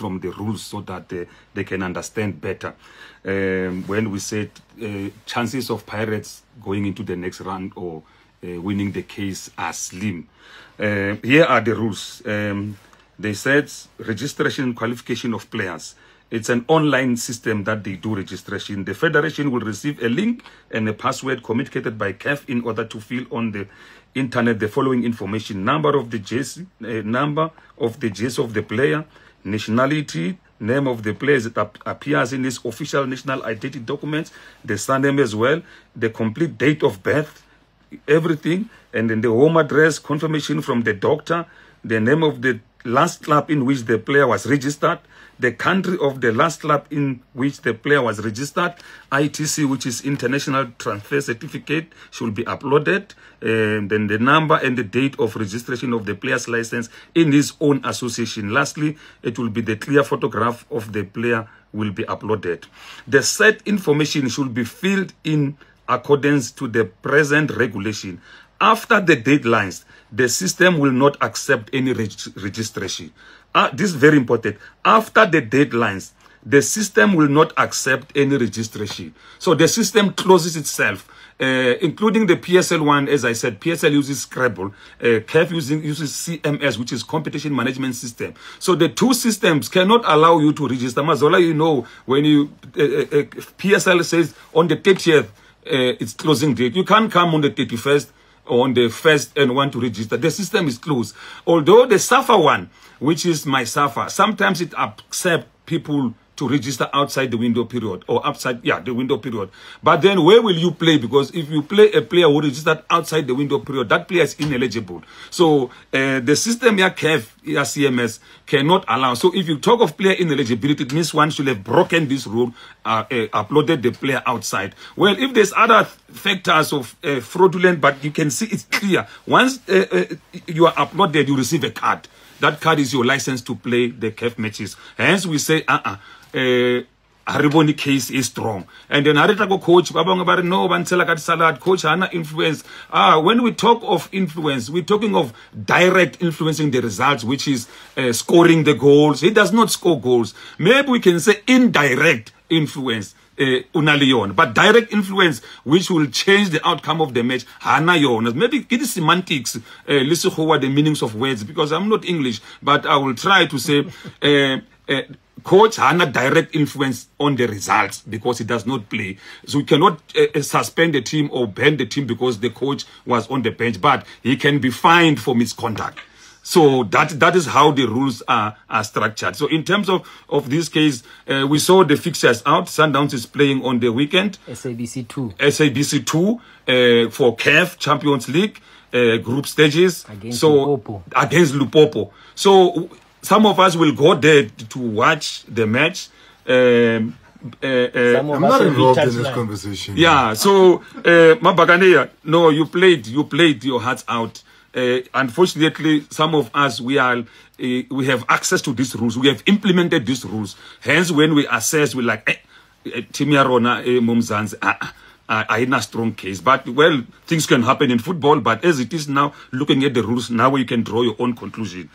from the rules so that they can understand better. When we said chances of Pirates going into the next round or winning the case are slim. Here are the rules. They said registration and qualification of players. It's an online system that they do registration. The federation will receive a link and a password communicated by CAF in order to fill on the internet the following information: number of the jersey, number of the jersey of the player, nationality, name of the player that appears in his official national identity documents, the surname as well, the complete date of birth, everything, and then the home address, confirmation from the doctor, the name of the last club in which the player was registered, the country of the last club in which the player was registered, ITC, which is International Transfer Certificate, should be uploaded, and then the number and the date of registration of the player's license in his own association. Lastly, it will be the clear photograph of the player will be uploaded. The said information should be filled in accordance to the present regulation. After the deadlines, the system will not accept any registration. This is very important. After the deadlines, the system will not accept any registration. So the system closes itself, including the PSL one. As I said, PSL uses Scrabble. CAF uses CMS, which is Competition Management System. So the two systems cannot allow you to register. Mazola, you know, when you PSL says on the 30th, it's closing date. You can't come on the 31st or on the 1st and want to register. The system is closed. Although the SAFA one, which is my SAFA, sometimes it accepts people to register outside the window period or outside, the window period. But then where will you play? Because if you play a player who registered outside the window period, that player is ineligible. So the system here, CAF, here CMS, cannot allow. So if you talk of player ineligibility, it means one should have broken this rule, uploaded the player outside. Well, if there's other factors of fraudulent, but you can see it's clear. Once you are uploaded, you receive a card. That card is your license to play the CAF matches. Hence, we say, Hariboni case is strong. And then Haritago coach, no, Salad, coach, Hana influence. When we talk of influence, we're talking of direct influencing the results, which is scoring the goals. He does not score goals. Maybe we can say indirect influence. Unalion, but direct influence which will change the outcome of the match. Maybe it is semantics. Listen what the meanings of words, because I'm not English, but I will try to say coach Hana direct influence on the results because he does not play. So we cannot suspend the team or ban the team because the coach was on the bench, but he can be fined for misconduct. So that is how the rules are structured. So in terms of this case, we saw the fixtures out. Sundowns is playing on the weekend. SABC 2. SABC 2 for CAF Champions League group stages. Against Lupopo. Against Lupopo. So some of us will go there to watch the match. I'm not involved in this conversation. Yeah. So Mabaganeya, no, you played your hearts out. Unfortunately, some of us, we have access to these rules. We have implemented these rules. Hence, when we assess, we're like, Timiarona, Mumzans, in a strong case. But, well, things can happen in football. But as it is now, looking at the rules, now you can draw your own conclusion.